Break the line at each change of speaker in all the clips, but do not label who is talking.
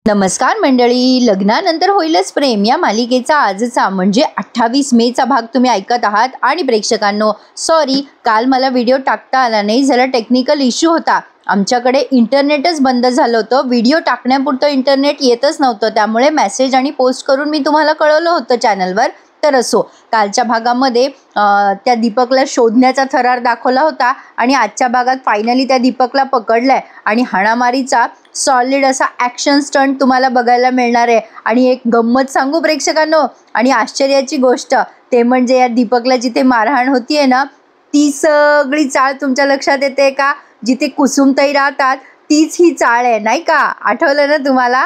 नमस्कार मंडळी, लग्नानंतर होईलच प्रेम या मालिकेचा आजचा म्हणजे 28 मेचा भाग तुम्ही ऐकत आहात. आणि प्रेक्षकांनो, सॉरी, काल मला व्हिडिओ टाकता आला नाही, जरा टेक्निकल इश्यू होता. आमच्याकडे इंटरनेटच बंद झालं होतं, व्हिडिओ टाकण्यापुरतं इंटरनेट येतच नव्हतं. त्यामुळे मेसेज आणि पोस्ट करून मी तुम्हाला कळवलं होतं चॅनलवर. तर असो, कालच्या भागामध्ये त्या दीपकला शोधण्याचा थरार दाखवला होता आणि आजच्या भागात फायनली त्या दीपकला पकडलाय आणि हाणामारीचा सॉलिड असा ॲक्शन स्टंट तुम्हाला बघायला मिळणार आहे. आणि एक गंमत सांगू प्रेक्षकांनो, आणि आश्चर्याची गोष्ट ते म्हणजे या दीपकला जिथे मारहाण होतीये ना, ती सगळी चाळ तुमच्या लक्षात येते का? जिथे कुसुमताई राहतात तीच ही चाळ आहे, नाही का? आठवलं ना तुम्हाला?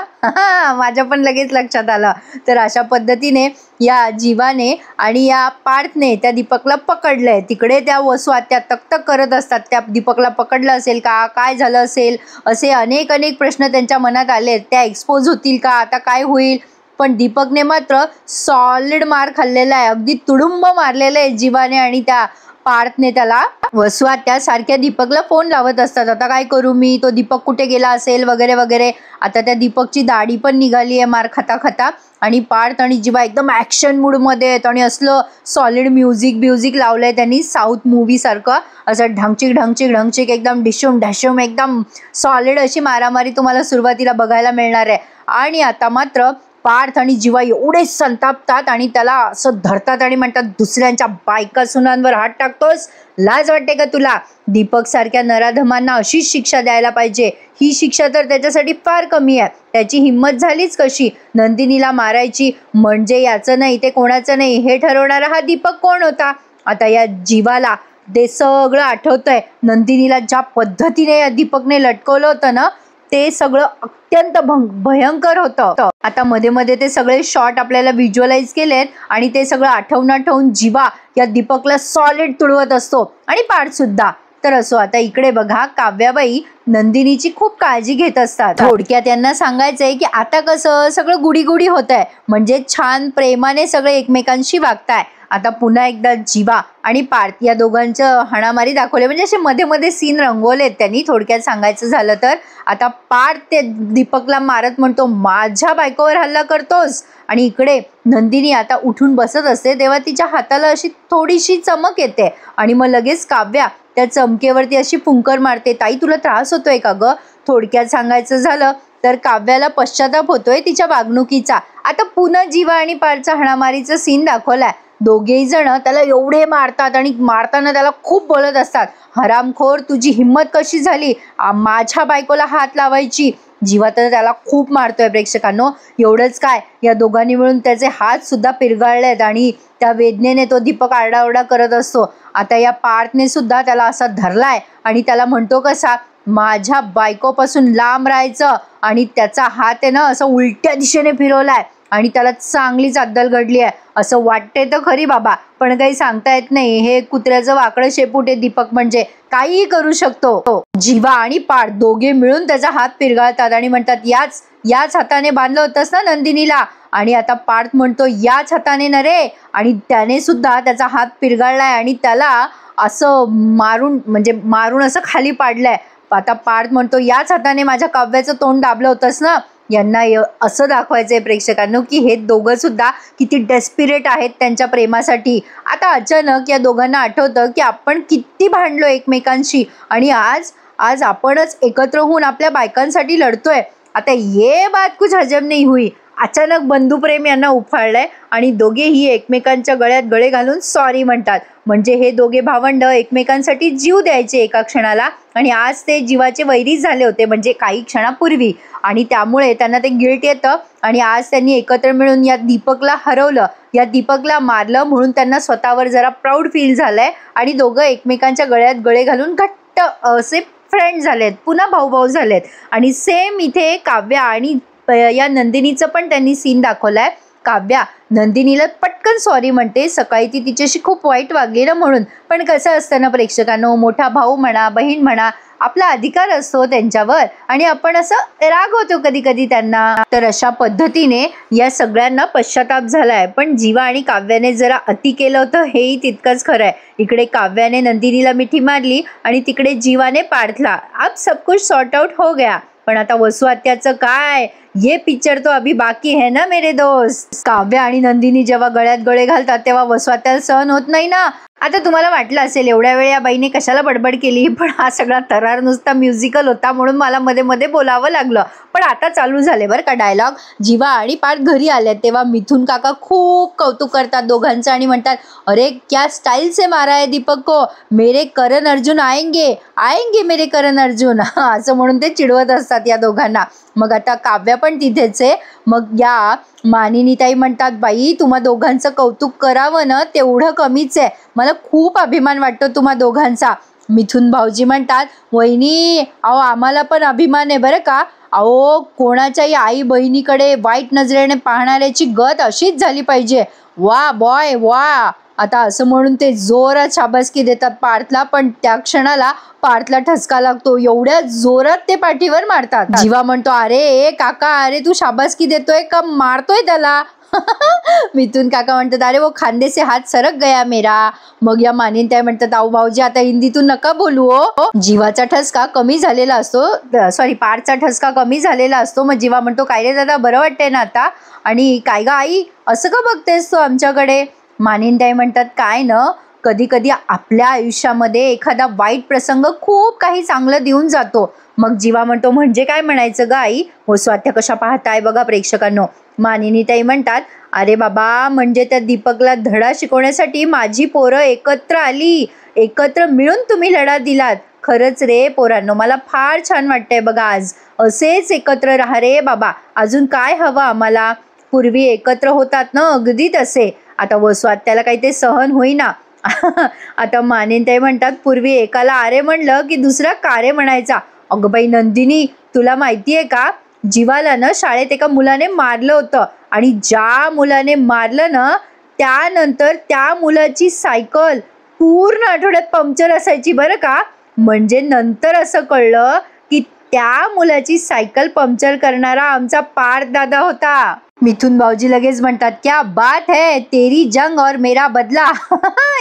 माझ्या पण लगेच लक्षात आलं. तर अशा पद्धतीने या जीवाने आणि या पार्थने त्या दीपकला पकडलंय. तिकडे त्या वसू आत्या तक करत असतात, त्या दीपकला पकडलं असेल का, काय झालं असेल, असे अनेक प्रश्न त्यांच्या मनात आले. त्या एक्सपोज होतील का, आता काय होईल? पण दीपकने मात्र सॉलिड मार खाल्लेला आहे, अगदी तुडुंब मारलेलं आहे जीवाने. आणि त्या पार्थने त्याला वसू आत्या सारख्या दीपकला फोन लावत असतात, आता काय करू मी, तो दीपक कुठे गेला असेल वगैरे वगैरे. आता त्या दीपकची दाढी पण निघाली आहे मार खाता खाता. आणि पार्थ आणि जीवा एकदम ॲक्शन मूडमध्ये आहेत आणि असलं सॉलिड म्युझिक लावलंय त्यांनी, साऊथ मूवी सारखं असं ढंगचिक एकदम डिशूम ढशूम एकदम सॉलिड अशी मारामारी तुम्हाला सुरुवातीला बघायला मिळणार आहे. आणि आता मात्र पार्थ आणि जीवा एवढे संतापतात आणि त्याला असं धरतात आणि म्हणतात, दुसऱ्यांच्या बायका सुनांवर हात टाकतोस, लाज वाटते का तुला? दीपक सारख्या नराधमांना अशीच शिक्षा द्यायला पाहिजे. ही शिक्षा तर त्याच्यासाठी फार कमी आहे. त्याची हिंमत झालीच कशी नंदिनीला मारायची? म्हणजे याचं नाही ते कोणाचं नाही हे ठरवणारा हा दीपक कोण होता? आता या जीवाला ते सगळं आठवतंय. नंदिनीला ज्या पद्धतीने या दीपकने लटकवलं होतं ना, ते सगळं अत्यंत भयंकर होतं. आता मध्ये ते सगळे शॉट आपल्याला व्हिज्युअलाइज केलेत आणि ते सगळं आठवून जीवा या दीपकला सॉलिड तुडवत असतो आणि पार्थ सुद्धा. तर असो, आता इकडे बघा, काव्याबाई नंदिनीची खूप काळजी घेत असतात. थोडक्यात त्यांना सांगायचंय की आता कसं सगळं गुडी होत आहे, म्हणजे छान प्रेमाने सगळे एकमेकांशी वागताय. आता पुन्हा एकदा जीवा आणि पार्थ या दोघांचं हाणामारी दाखवले, म्हणजे असे मध्ये सीन रंगवलेत त्यांनी. थोडक्यात सांगायचं झालं तर आता पार्थ ते दीपकला मारत म्हणतो, माझ्या बायकोवर हल्ला करतोस. आणि इकडे नंदिनी आता उठून बसत असते तेव्हा तिच्या हाताला अशी थोडीशी चमक येते आणि मग लगेच काव्या त्या चमकेवरती अशी फुंकर मारते, ताई तुला त्रास होतोय का ग? थोडक्यात सांगायचं झालं तर काव्याला पश्चाताप होतोय तिच्या वागणुकीचा. आता पुन्हा जीवा आणि पार्थचा हाणामारीचा सीन दाखवलाय. दोघेही जण त्याला एवढे मारतात आणि मारताना त्याला खूप बोलत असतात, हरामखोर, तुझी हिंमत कशी झाली माझ्या बायकोला हात लावायची? जीवा तर त्याला खूप मारतोय प्रेक्षकांनो. एवढंच काय, या दोघांनी मिळून त्याचे हात सुद्धा पिरगाळलेत आणि त्या वेदनेने तो दीपक आरडाओरडा करत असतो. आता या पार्थने सुद्धा त्याला असा धरलाय आणि त्याला म्हणतो कसा, माझ्या बायकोपासून लांब राहायचं. आणि त्याचा हात आहे ना असं उलट्या दिशेने फिरवलाय आणि त्याला चांगलीच अद्दल घडली आहे. असं वाटते तर खरी बाबा, पण काही सांगता येत नाही. हे कुत्र्याचं वाकडं शेपूट आहे दीपक, म्हणजे काहीही करू शकतो. जीवा आणि पार्थ दोघे मिळून त्याचा हात पिरगाळतात आणि म्हणतात, याच हाताने बांधलं होतंस ना नंदिनीला? आणि आता पार्थ म्हणतो, याच हाताने न रे. आणि त्याने सुद्धा त्याचा हात पिरगाळलाय आणि त्याला असं मारून असं खाली पाडलंय. आता पार्थ म्हणतो, याच हाताने माझ्या काव्याचं तोंड दाबलं होतंस ना? यांना असं दाखवायचंय प्रेक्षकांनो की हे दोघं सुद्धा किती डेस्पिरेट आहेत त्यांच्या प्रेमासाठी. आता अचानक या दोघांना आठवतं की आपण किती भांडलो एकमेकांशी आणि आज आपणच एकत्र होऊन आपल्या बायकांसाठी लढतोय. आता ये बात कुछ हजम नाही हुई. अचानक बंधुप्रेम यांना उफाळलंय आणि दोघेही एकमेकांच्या गळ्यात गळे घालून सॉरी म्हणतात. म्हणजे हे दोघे भावंड एकमेकांसाठी जीव द्यायचे एका क्षणाला आणि आज ते जीवाचे वैरी झाले होते, म्हणजे काही क्षणापूर्वी. आणि त्यामुळे त्यांना ते गिल्ट येतं आणि आज त्यांनी एकत्र मिळून या दीपकला हरवलं, या दीपकला मारलं, म्हणून त्यांना स्वतःवर जरा प्राऊड फील झालंय आणि दोघं एकमेकांच्या गळ्यात गळे घालून घट्ट असे फ्रेंड झालेत, पुन्हा भाऊ झालेत. आणि सेम इथे काव्या आणि या नंदिनीचं पण त्यांनी सीन दाखवलाय. काव्या नंदिनीला पटकन सॉरी म्हणते, सकाळी ती तिच्याशी खूप वाईट वागली ना म्हणून. पण कसं असतं ना प्रेक्षकांनो, मोठा भाऊ म्हणा, बहीण म्हणा, आपला अधिकार असतो त्यांच्यावर आणि आपण असं रागवतो कधी त्यांना. तर अशा पद्धतीने या सगळ्यांना पश्चाताप झालाय. पण जीवा आणि काव्याने जरा अति केलं होतं हेही तितकंच खरं आहे. इकडे काव्याने नंदिनीला मिठी मारली आणि तिकडे जीवाने पार्थला. अब सब कुछ सॉर्ट आउट हो गया. पण आता वसू आत्याचं काय, ये पिक्चर तो अभी बाकी है ना मेरे दोस्त. काव्य आणि नंदिनी जेव्हा गळ्यात गळे घालतात तेव्हा वसू आत्याला सहन होत नाही ना. आता तुम्हाला वाटलं असेल एवढ्या वेळ या बाईने कशाला बडबड केली, पण हा सगळा थरार नुसता म्युझिकल होता म्हणून मला मध्ये मध्ये बोलावं लागलं. पण आता चालू झाले बरं का डायलॉग. जीवा आणि पार्थ घरी आले तेव्हा मिथुन काका खूप कौतुक करतात दोघांचं आणि म्हणतात, अरे क्या स्टाईल से मारा है दीपक को, मेरे करण अर्जुन आएंगे आएंगे मेरे करण अर्जुन असं म्हणून ते चिडवत असतात या दोघांना. मग आता काव्य पण तिथेच आहे. मग या मानिनीताई म्हणतात, बाई तुम्हा दोघांचं कौतुक करावं ना तेवढं कमीच आहे, मला खूप अभिमान वाटतो तुम्हा दोघांचा. मिथुन भाऊजी म्हणतात, वहिनी अहो आम्हाला पण अभिमान आहे बरं का. अहो कोणाच्याही आई बहिणीकडे वाईट नजरेने पाहणाऱ्याची गत अशीच झाली पाहिजे. वा बॉय वा. आता असं म्हणून ते जोरात शाबासकी देतात पार्थला, पण त्या क्षणाला पार्थला ठसका लागतो. एवढ्या जोरात ते पाठीवर मारतात. जीवा म्हणतो, अरे काका अरे तू शाबासकी देतोय का मारतोय त्याला. मिथुन काका म्हणतात, अरे वो खांदे से हात सरक गया मेरा. मग या मानिनताई म्हणतात, आऊ भाऊजी आता हिंदीतून नका बोलू हो. जीवाचा ठसका कमी झालेला असतो, सॉरी पार्थचा ठसका कमी झालेला असतो. मग जीवा म्हणतो, काय रे दादा बरं वाटतंय ना आता. आणि काय ग आई असं का बघतेस तू आमच्याकडे. मानिनताई म्हणतात, काय न कधी कधी आपल्या आयुष्यामध्ये एखादा वाईट प्रसंग खूप काही चांगलं देऊन जातो. मग जीवा म्हणतो, म्हणजे काय म्हणायचं ग आई. वसू आत्या कशा पाहताय बघा प्रेक्षकांनो. मानिनीताई म्हणतात, अरे बाबा म्हणजे त्या दीपकला धडा शिकवण्यासाठी माझी पोरं एकत्र आली, एकत्र मिळून तुम्ही लढा दिलात. खरंच रे पोरांनो मला फार छान वाटतंय बघा आज. असेच एकत्र राहा रे बाबा, अजून काय हवं आम्हाला. पूर्वी एकत्र होतात ना अगदी तसे. आता वसू आत्याला काही ते सहन होईना. आता मानिनताई म्हणतात, पूर्वी एकाला आरे म्हणलं की दुसरा कारे म्हणायचा. अगं बाई नंदिनी तुला माहितीये का, जीवाला ना शाळेत एका मुलाने मारलं होतं आणि ज्या मुलाने मारलं ना त्यानंतर त्या मुलाची सायकल पूर्ण आठवड्यात पंक्चर असायची बरं का. म्हणजे नंतर असं कळलं की त्या मुलाची सायकल पंक्चर करणारा आमचा पार्थ दादा होता. मिथुन भाऊजी लगेच म्हणतात, क्या बात है, तेरी जंग और मेरा बदला.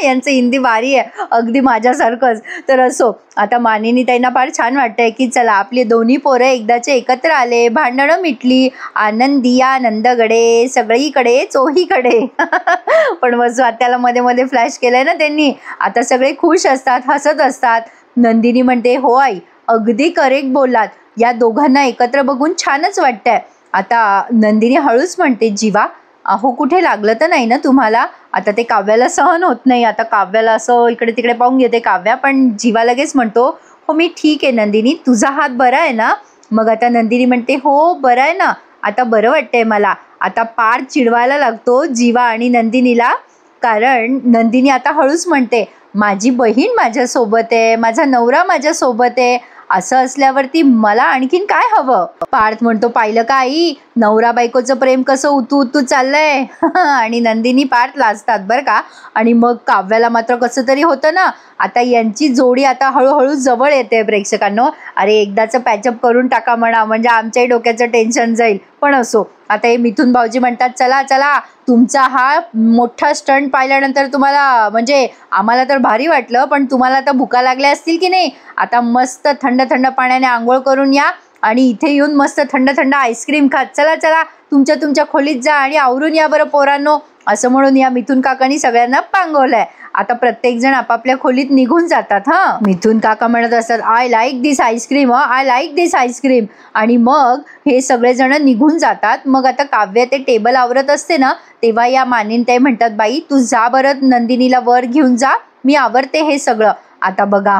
यांचं हिंदी भारी आहे अगदी माझ्यासारखंच. तर असो आता मानिनीताईंना फार छान वाटतंय की चला आपली दोन्ही पोरं एकदाचे एकत्र आले, भांडणं मिटली, आनंदी आनंदगडे सगळीकडे चोहीकडे. पण वसू आत्याला मध्ये मध्ये फ्लॅश केलंय ना त्यांनी. आता सगळे खुश असतात, हसत असतात. नंदिनी म्हणते, हो आई अगदी करेक्ट बोललात, या दोघांना एकत्र बघून छानच वाटतंय. आता नंदिनी हळूच म्हणते, जीवा अहो कुठे लागलं तर नाही ना तुम्हाला. आता ते काव्याला सहन होत नाही. आता काव्याला असं इकडे तिकडे पाहून घेते काव्या, पण जीवा लगेच म्हणतो, हो मी ठीक आहे नंदिनी, तुझा हात बरा आहे ना. मग आता नंदिनी म्हणते, हो बरं आहे ना, आता बरं वाटतंय मला. आता पार्थ चिडवायला लागतो जीवा आणि नंदिनीला, कारण नंदिनी आता हळूच म्हणते, माझी बहीण माझ्यासोबत आहे, माझा नवरा माझ्यासोबत आहे, असं असल्यावरती मला आणखीन काय हवं. पार्थ म्हणतो, पाहिलं का आई नवरा बायकोचं प्रेम कसं उतू उतू चाललंय. आणि नंदिनी पार्थ लाजतात बरं का. आणि मग काव्याला मात्र कसं तरी होतं ना. आता यांची जोडी आता हळूहळू जवळ येते प्रेक्षकांनो. अरे एकदाचं पॅचअप करून टाका म्हणा, म्हणजे आमच्याही डोक्याचं टेन्शन जाईल. पण असो आता हे मिथुन भाऊजी म्हणतात, चला चला तुमचा हा मोठा स्टंट पाहिल्यानंतर तुम्हाला म्हणजे आम्हाला तर भारी वाटलं, पण तुम्हाला आता भुका लागल्या असतील की नाही. आता मस्त थंड थंड पाण्याने आंघोळ करून या आणि इथे येऊन मस्त थंड थंड आईस्क्रीम खात. चला चला तुमच्या खोलीत जा आणि आवरून या बरं पोरांनो. असं म्हणून या मिथुन काकांनी सगळ्यांना पांगवलंय. आता प्रत्येक जण आपापल्या खोलीत निघून जातात. मिथुन काका म्हणत असतात, I like this ice cream, I like this ice cream. आणि मग हे सगळेजण निघून जातात. मग आता काव्य ते टेबल आवरत असते ना तेव्हा या मानिनताई म्हणतात, बाई तू जा बरं नंदिनीला वर घेऊन जा, मी आवरते हे सगळं. आता बघा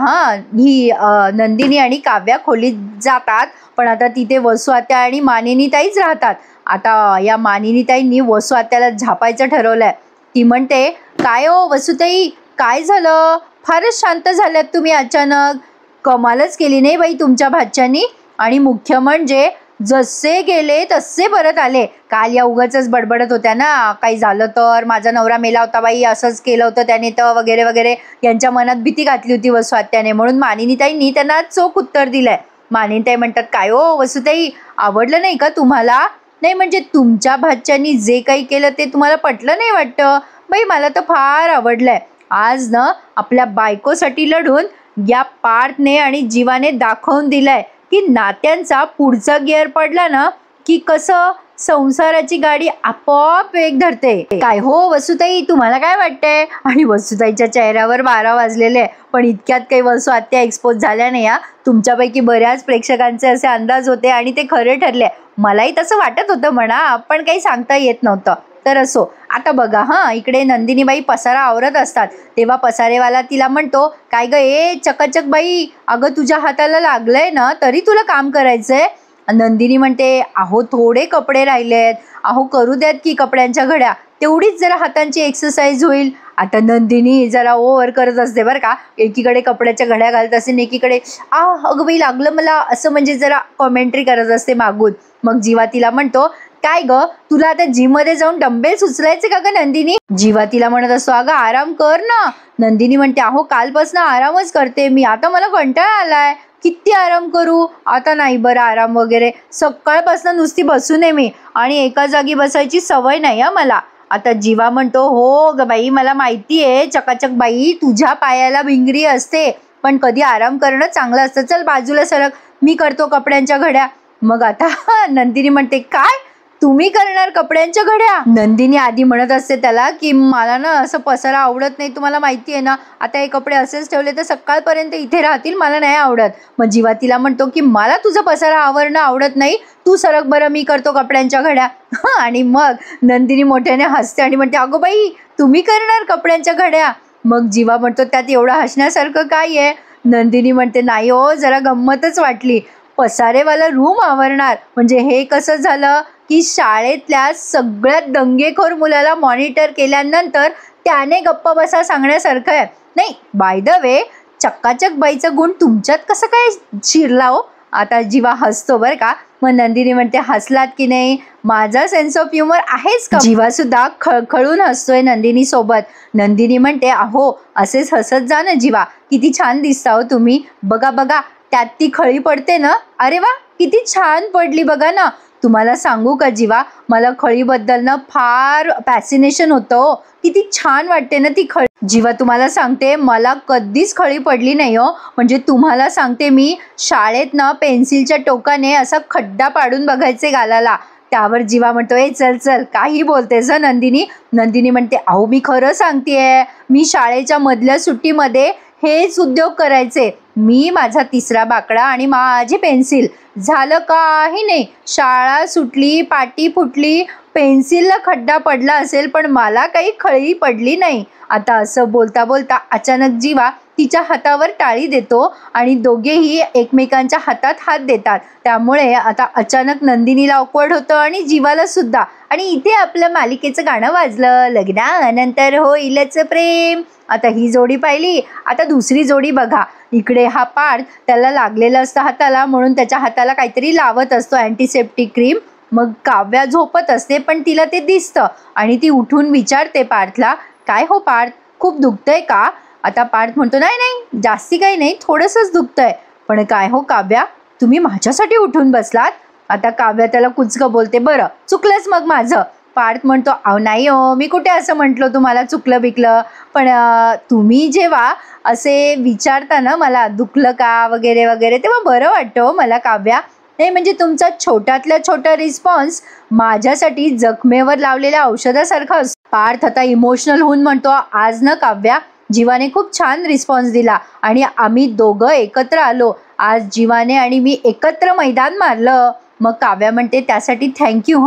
ही नंदिनी आणि काव्या खोलीत जातात, पण आता तिथे वसू आत्या आणि मानिनीताईच राहतात. आता या मानिनीताईंनी वसू आत्याला झापायचं ठरवलंय. ती म्हणते, काय हो वसुताई काय झालं, फारच शांत झाल्यात तुम्ही अचानक. कमालच केली नाही बाई तुमच्या भाच्यानी. आणि मुख्य म्हणजे जसे गेले तसे परत आले. काल या उगाचच बडबडत होत्या ना, काही झालं तर, माझा नवरा मेला होता बाई, असंच केलं होतं त्याने तर, वगैरे वगैरे. यांच्या मनात भीती घातली होती वसू आत्याने, म्हणून मानिनीताईंनी त्यांना चोख उत्तर दिलंय. मानिनीताई म्हणतात, काय हो वसुताई आवडलं नाही का तुम्हाला. नाही म्हणजे तुमच्या भाच्यानी जे काही केलं ते तुम्हाला पटलं नाही वाटतं. बाई मला तर फार आवडलंय. आज ना आपल्या बायकोसाठी लढून या पार्थने आणि जीवाने दाखवून दिलंय की की नात्यांचा पुढचा गिअर पडला ना की कसं संसाराची गाडी आपोआप वेग धरते. काय हो वसुताई, तुम्हाला काय वाटतंय? आणि वसुताईच्या चेहऱ्यावर 12 वाजलेले, पण इतक्यात काही वसू आत्या एक्सपोज झाल्या नाही. तुमच्यापैकी बऱ्याच प्रेक्षकांचे असे अंदाज होते आणि ते खरे ठरले. मलाही तसं वाटत होतं म्हणा, पण काही सांगता येत नव्हतं. तर असो, आता बघा इकडे नंदिनीबाई पसारा आवरत असतात तेव्हा पसारेवाला तिला म्हणतो, काय ग ए चकाचक बाई, अगं तुझ्या हाताला लागलंय ना तरी तुला काम करायचंय? नंदिनी म्हणते, अहो थोडे कपडे राहिलेत, अहो करू द्यात की कपड्यांच्या घड्या, तेवढीच जरा हातांची एक्सरसाइज होईल. आता नंदिनी जरा ओव्हर करत असते बरं का, एकीकडे कपड्याच्या घड्या घालत असते आणि एकीकडे अगं बाई लागलं मला असं, म्हणजे जरा कॉमेंट्री करत असते मागून. मग जीवा तिला म्हणतो, काय ग तुला आता जिम मध्ये जाऊन डंबेल्स उचलायचे का ग नंदिनी? जीवा तिला म्हणत असतो, अगं आराम कर ना. नंदिनी म्हणते, अहो कालपासून आरामच करते मी, आता मला कंटाळा आलाय, किती आराम करू, आता नाही बरं आराम वगैरे, सकाळपासून नुसती बसून आहे मी आणि एका जागी बसायची सवय नाही मला. आता जीवा म्हणतो, हो ग बाई मला माहिती आहे चकाचक बाई, तुझ्या पायाला भिंगरी असते, पण कधी आराम करणं चांगलं असतं. चल बाजूला सरक, मी करतो कपड्यांच्या घड्या. मग आता नंदिनी म्हणते, काय तुम्ही करणार कपड्यांच्या घड्या? नंदिनी आधी म्हणत असते त्याला की मला ना असं पसारा आवडत नाही, तुम्हाला माहिती आहे ना, आता हे कपडे असेच ठेवले तर सकाळपर्यंत इथे राहतील, मला नाही आवडत. मग जीवा तिला म्हणतो की मला तुझं पसारा आवरणं आवडत नाही, तू सरक बरं, मी करतो कपड्यांच्या घड्या. आणि मग नंदिनी मोठ्याने हसते आणि म्हणते, अगो बाई तुम्ही करणार कपड्यांच्या घड्या? मग जीवा म्हणतो, त्यात एवढं हसण्यासारखं काय आहे? नंदिनी म्हणते, नाही हो जरा गंमतच वाटली, पसारेवाला रूम आवरणार म्हणजे हे कसं झालं की शाळेतल्या सगळ्यात दंगेखोर मुलाला मॉनिटर केल्यानंतर त्याने गप्पा बसा सांगण्यासारखं आहे. नाही बाय द वे, चक्काचक बाईचा गुण तुमच्यात कसं काय शिरला हो? आता जीवा हसतो बरं का. मग नंदिनी म्हणते, हसलात की नाही, माझा सेन्स ऑफ ह्युमर आहेच का? जीवा सुद्धा खळखळून हसतोय नंदिनी सोबत. नंदिनी म्हणते, अहो असेच हसत जा ना जीवा, किती छान दिसता हो तुम्ही, बघा बघा त्यात ती खळी पडते ना, अरे वा किती छान पडली बघा ना. तुम्हाला सांगू का जीवा, मला खळीबद्दल ना फार फॅसिनेशन होतं, किती छान वाटते ना ती खळी. जीवा तुम्हाला सांगते, मला कधीच खळी पडली नाही हो, म्हणजे तुम्हाला सांगते मी शाळेत ना पेन्सिलच्या टोकाने असा खड्डा पाडून बघायचे गालाला. त्यावर जीवा म्हणतो, ए चल चल काही बोलतेस नंदिनी? नंदिनी म्हणते, अहो मी खरं सांगतेय, मी शाळेच्या मधल्या सुट्टीमध्ये हेच उद्योग करायचे, मी माझा तिसरा बाकडा आणि माझी पेन्सिल, झालं काही नाही, शाळा सुटली, पाटी फुटली, पेन्सिलला खड्डा पडला असेल पण मला काही खळी पडली नाही. आता असं बोलता बोलता अचानक जीवा तिच्या हातावर टाळी देतो आणि दोघेही एकमेकांच्या हातात हात देतात. त्यामुळे आता अचानक नंदिनीला ऑकवर्ड होतं आणि जीवाला सुद्धा. आणि इथे आपलं मालिकेचं गाणं वाजलं, लग्नानंतर होईलच प्रेम. आता ही जोडी पाहिली, आता दुसरी जोडी बघा. इकडे हा पार्थ, त्याला लागलेलं असतं हाताला म्हणून त्याच्या हाताला काहीतरी लावत असतो अँटीसेप्टिक क्रीम. मग काव्या झोपत असते पण तिला ते दिसतं आणि ती उठून विचारते पार्थला, काय हो पार्थ खूप दुखतंय का? आता पार्थ म्हणतो, नाही नाही जास्ती काही नाही, थोडंसंच दुखतंय. पण काय हो काव्या, तुम्ही माझ्यासाठी उठून बसलात? आता काव्या त्याला कुचकं बोलते, बरं चुकलंच मग माझं. पार्थ म्हणतो, अहो नाही हो, मी कुठे असं म्हटलं तुम्हाला चुकलं बिकलं, पण तुम्ही जेव्हा असे विचारता ना मला दुखलं का वगैरे वगैरे, तेव्हा बरं वाटतं हो मला काव्या. नाही म्हणजे तुमचा छोट्यातल्या छोटा रिस्पॉन्स माझ्यासाठी जखमेवर लावलेल्या औषधासारखा असतो. पार्थ आता इमोशनल होऊन म्हणतो, आज ना काव्या जीवाने खूप छान रिस्पॉन्स दिला आणि आम्ही दोघं एकत्र आलो, आज जीवाने आणि मी एकत्र मैदान मारलं. मग काव्या म्हणते, त्यासाठी थँक्यू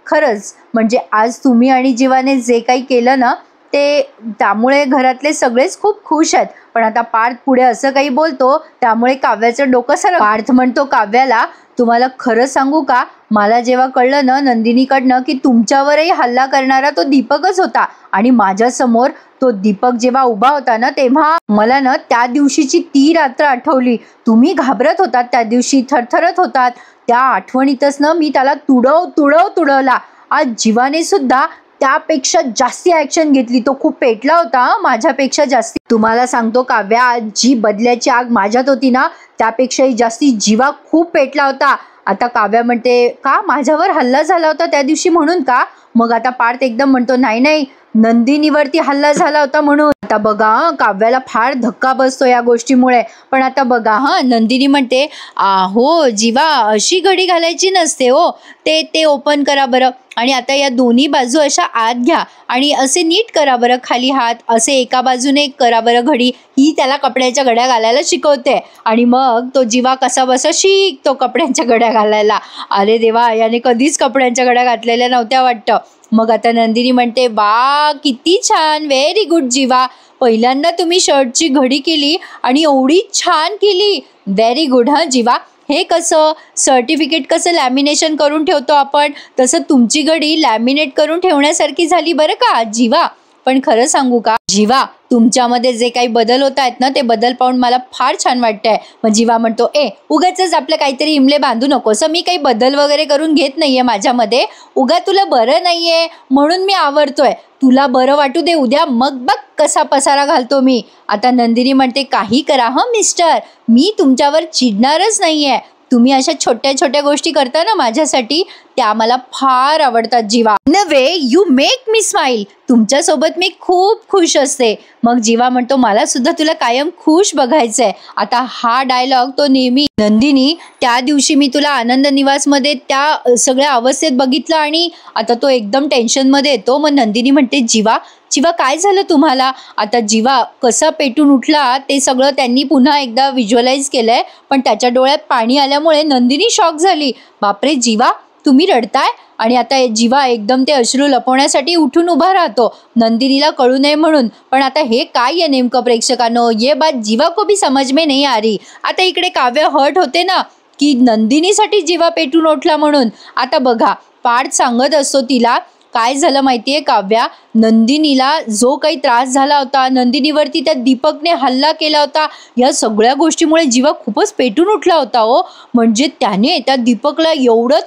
खरंच, म्हणजे आज तुम्ही आणि जीवाने जे काही केलं ना ते, त्यामुळे घरातले सगळेच खूप खुश आहेत. पण आता पार्थ पुढे असं काही बोलतो त्यामुळे काव्याचं डोकं सरळ. पार्थ म्हणतो काव्याला, तुम्हाला खरं सांगू का, मला जेव्हा कळलं ना नंदिनीकडनं की तुमच्यावरही हल्ला करणारा तो दीपकच होता आणि माझ्यासमोर तो दीपक जेव्हा उभा होता ना, तेव्हा मला ना त्या दिवशीची ती रात्र आठवली. तुम्ही घाबरत होतात त्या दिवशी, थरथरत होतात, त्या आठवणीतच ना मी त्याला तुडवला. आज जीवाने सुद्धा त्यापेक्षा जास्ती ॲक्शन घेतली, तो खूप पेटला होता माझ्यापेक्षा जास्ती. तुम्हाला सांगतो काव्या, जी बदल्याची आग माझ्यात होती ना त्यापेक्षाही जास्ती जीवा खूप पेटला होता. आता काव्या म्हणते, का माझ्यावर हल्ला झाला होता त्या दिवशी म्हणून का? मग आता पार्थ एकदम म्हणतो, नाही नाही नंदिनीवरती हल्ला झाला होता म्हणून. आता बघा काव्याला फार धक्का बसतो या गोष्टीमुळे. पण आता बघा नंदिनी म्हणते, "आहो जीवा, अशी घडी घालायची नसते हो, ते ओपन करा बरं आणि आता या दोन्ही बाजू अशा आत घ्या आणि असे नीट करा बरं खाली हात, असे एका बाजूने करा बरं घडी." ही त्याला कपड्याच्या घड्या घालायला शिकवते आणि मग तो जीवा कसा बसा शिकतो कपड्यांच्या घड्या घालायला. अरे देवा, याने कधीच कपड्यांच्या घड्या घातलेल्या नव्हत्या वाटतं. मग आता नंदिनी म्हणते, "वा, किती छान, व्हेरी गुड जीवा, पहिल्यांदा तुम्ही शर्टची घडी केली आणि एवढी छान केली, व्हेरी गुड जीवा. हे कसं सर्टिफिकेट कसं लॅमिनेशन करून ठेवतो आपण, तसं तुमची घडी लॅमिनेट करून ठेवण्यासारखी झाली बरं का जीवा. पण खरं सांगू का जीवा, तुमच्यामध्ये जे काही बदल होत आहेत ना, ते बदल पाहून मला फार छान वाटतंय." मग जीवा म्हणतो, उगाचच आपलं काहीतरी इमले बांधू नकोस, मी काही बदल वगैरे करून घेत नाहीये माझ्यामध्ये. उगा तुला बरं नाहीये म्हणून मी आवरतोय, तुला बरं वाटू दे उद्या, मग बघ कसा पसारा घालतो मी. आता नंदिनी म्हणते, "काही करा मिस्टर, मी तुमच्यावर चिडणारच नाहीये. तुम्ही अशा छोट्या छोट्या गोष्टी करता ना माझ्यासाठी, त्या मला फार आवडतात जीवा. In a way you make me smile. तुमच्यासोबत मी खूप खुश असते." मग जीवा म्हणतो, "मला सुद्धा तुला कायम खुश बघायचंय." आता हा डायलॉग तो नेहमी, "नंदिनी, त्या दिवशी मी तुला आनंद निवासमध्ये त्या सगळ्या अवस्थेत बघितलं आणि आता तो एकदम टेन्शनमध्ये येतो." मग नंदिनी म्हणते, जीवा काय झालं तुम्हाला?" आता जीवा कसा पेटून उठला ते सगळं त्यांनी पुन्हा एकदा व्हिज्युअलाइज केलंय, पण त्याच्या डोळ्यात पाणी आल्यामुळे नंदिनी शॉक झाली. "बापरे जीवा, तुम्ही रडताय?" आणि आता जीवा एकदम ते अश्रू लपवण्यासाठी उठून उभा राहतो, नंदिनीला कळू नये म्हणून. पण आता हे काय आहे नेमकं प्रेक्षकांनो, ये बात जीवा को भी समझ में नहीं आ रही. आता इकडे काव्य हर्ट होते ना की नंदिनीसाठी जीवा पेटून उठला म्हणून. आता बघा पार्थ सांगत असतो तिला, काय झालं माहितीये काव्या, नंदिनीला जो काही त्रास झाला होता, नंदिनीवरती त्या दीपकने हल्ला केला होता, या सगळ्या गोष्टीमुळे जीवा खूपच पेटून उठला होता हो. म्हणजे त्याने त्या दीपकला एवढं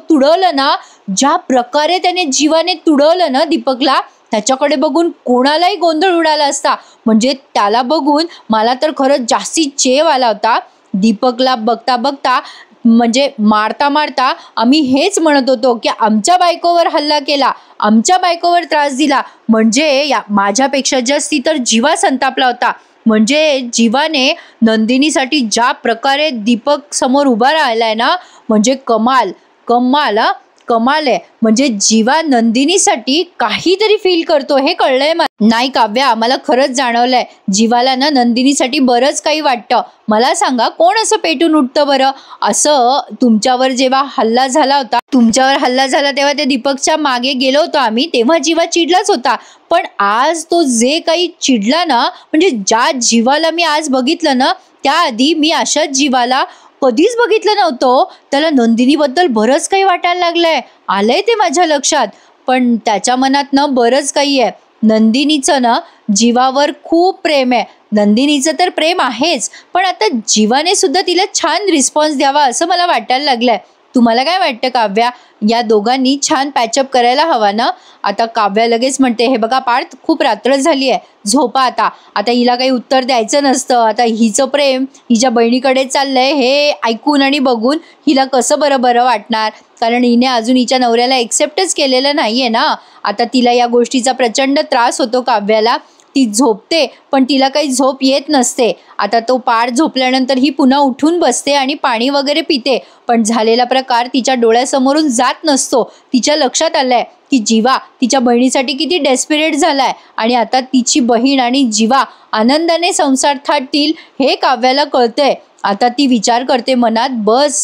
तुडवलं ना, ज्या प्रकारे त्याने जीवाने तुडवलं ना दीपकला, त्याच्याकडे बघून कोणालाही गोंधळ उडाला असता. म्हणजे त्याला बघून मला तर खरंच जास्ती चेव आला होता. दीपकला बघता बघता म्हणजे मारता आम्ही हेच म्हणत होतो की आमच्या बायकोवर हल्ला केला, आमच्या बायकोवर त्रास दिला. म्हणजे माझ्यापेक्षा जास्ती तर जीवा संतापला होता. म्हणजे जीवाने नंदिनीसाठी ज्या प्रकारे दीपक समोर उभा राहिलाय ना, म्हणजे कमाल आहे. म्हणजे जीवा नंदिनीसाठी काहीतरी फील करतो हे कळलंय मला. नाही काव्या, मला खरंच जाणवलंय जीवाला ना नंदिनीसाठी बरंच काही वाटतं. मला सांगा, कोण असं पेटून उठतं बरं? असं तुमच्यावर जेव्हा हल्ला झाला तेव्हा त्या दीपकच्या मागे गेलो होतो आम्ही, तेव्हा जीवा चिडलाच होता. पण आज तो जे काही चिडला ना, म्हणजे ज्या जीवाला मी आज बघितलं ना, त्याआधी मी अशाच जीवाला कधीच बघितलं नव्हतं. त्याला नंदिनीबद्दल बरंच काही वाटायला लागलंय, आलंय ते माझ्या लक्षात. पण त्याच्या मनात ना बरंच काही आहे. नंदिनीचं ना जीवावर खूप प्रेम आहे. नंदिनीचं तर प्रेम आहेच, पण आता जीवाने सुद्धा तिला छान रिस्पॉन्स द्यावा असं मला वाटायला लागलंय. तुम्हाला काय वाटतं काव्या, या दोघांनी छान पॅचअप करायला हवा ना? आता काव्या लगेच म्हणते, "हे बघा पार्थ, खूप रात्र झाली आहे, झोपा आता." आता हिला काही उत्तर द्यायचं नसतं. आता हिचं प्रेम हिच्या बहिणीकडे चाललंय हे ऐकून आणि बघून हिला कसं बरं वाटणार, कारण हिने अजून हिच्या नवऱ्याला एक्सेप्टच केलेलं नाहीये ना. आता तिला या गोष्टीचा प्रचंड त्रास होतो काव्याला. ती झोपते पण तिला काही झोप येत नसते. आता तो पार्थ झोपल्यानंतर ही पुन्हा उठून बसते आणि पाणी वगैरे पिते, पण झालेला प्रकार तिच्या डोळ्यासमोरून जात नसतो. तिच्या लक्षात आलंय की जीवा तिच्या बहिणीसाठी किती डेस्परेट झालाय आणि आता तिची बहीण आणि जीवा आनंदाने संसार थाटतील हे काव्याला कळतंय. आता ती विचार करते मनात,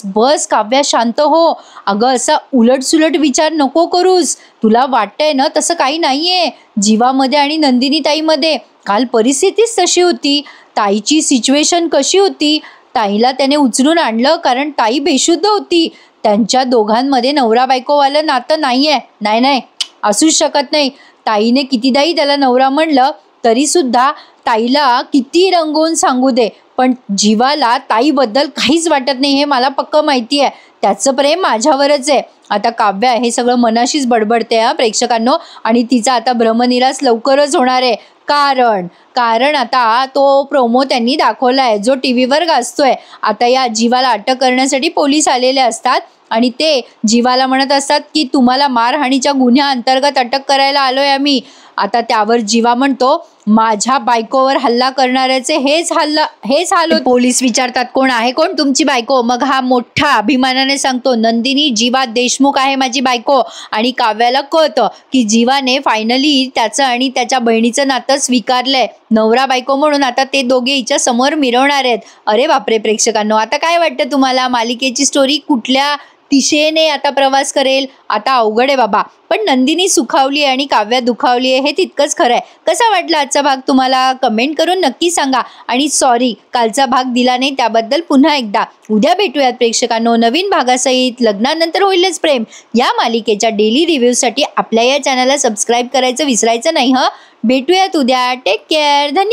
बस काव्या, शांत हो. अगं असा उलटसुलट विचार नको करूस. तुला वाटतंय ना तसं काही नाहीये. जीवामध्ये आणि नंदिनी ताईमध्ये काल परिस्थितीच तशी होती. ताईची सिच्युएशन कशी होती, ताईला त्याने उचलून आणलं कारण ताई बेशुद्ध होती. त्यांच्या दोघांमध्ये नवरा बायकोवालं नातं नाहीये. नाही असूच शकत नाही. ताईने कितीदाही त्याला नवरा म्हणलं तरी सुद्धा ताईला किती रंगवून सांगू दे, पण जीवाला ताईबद्दल काहीच वाटत नाही हे मला पक्क माहिती आहे. त्याचं प्रेम माझ्यावरच आहे. आता काव्या हे सगळं मनाशीच बडबडते प्रेक्षकांनो, आणि तिचा आता भ्रमनिरास लवकरच होणार आहे. कारण आता तो प्रोमो त्यांनी दाखवलाय जो टीव्हीवर गाजतोय. आता या जीवाला अटक करण्यासाठी पोलीस आलेले असतात आणि ते जीवाला म्हणत असतात की तुम्हाला मारहाणीच्या गुन्ह्याअंतर्गत अटक करायला आलोय आम्ही. आता त्यावर जीवा म्हणतो माझ्या बायकोवर हल्ला करणाऱ्याचे हेच हाल होत. पोलीस विचारतात कोण आहे कोण तुमची बायको. मग हा मोठ्या अभिमानाने सांगतो नंदिनी जीवा देशमुख आहे माझी बायको. आणि काव्याला कळतं की जीवाने फायनली त्याचं आणि त्याच्या बहिणीचं नातं स्वीकारलंय नवरा बायको म्हणून. आता ते दोघे हिच्या समोर मिरवणार आहेत. अरे बापरे प्रेक्षकांनो, आता काय वाटतं तुम्हाला मालिकेची स्टोरी कुठल्या दिशेने आता प्रवास करेल? आता अवघड आहे बाबा. पण नंदिनी सुखावली आणि काव्या दुखावली आहे हे तितकंच खरं आहे. कसा वाटला आजचा भाग तुम्हाला कमेंट करून नक्की सांगा. आणि सॉरी कालचा भाग दिला नाही त्याबद्दल पुन्हा एकदा. उद्या भेटूयात प्रेक्षकांनो नवीन भागासहित. लग्नानंतर होईलच प्रेम या मालिकेच्या डेली रिव्ह्यूसाठी आपल्या या चॅनलला सबस्क्राईब करायचं विसरायचं नाही. भेटूयात उद्या. Take care. धन्यवाद.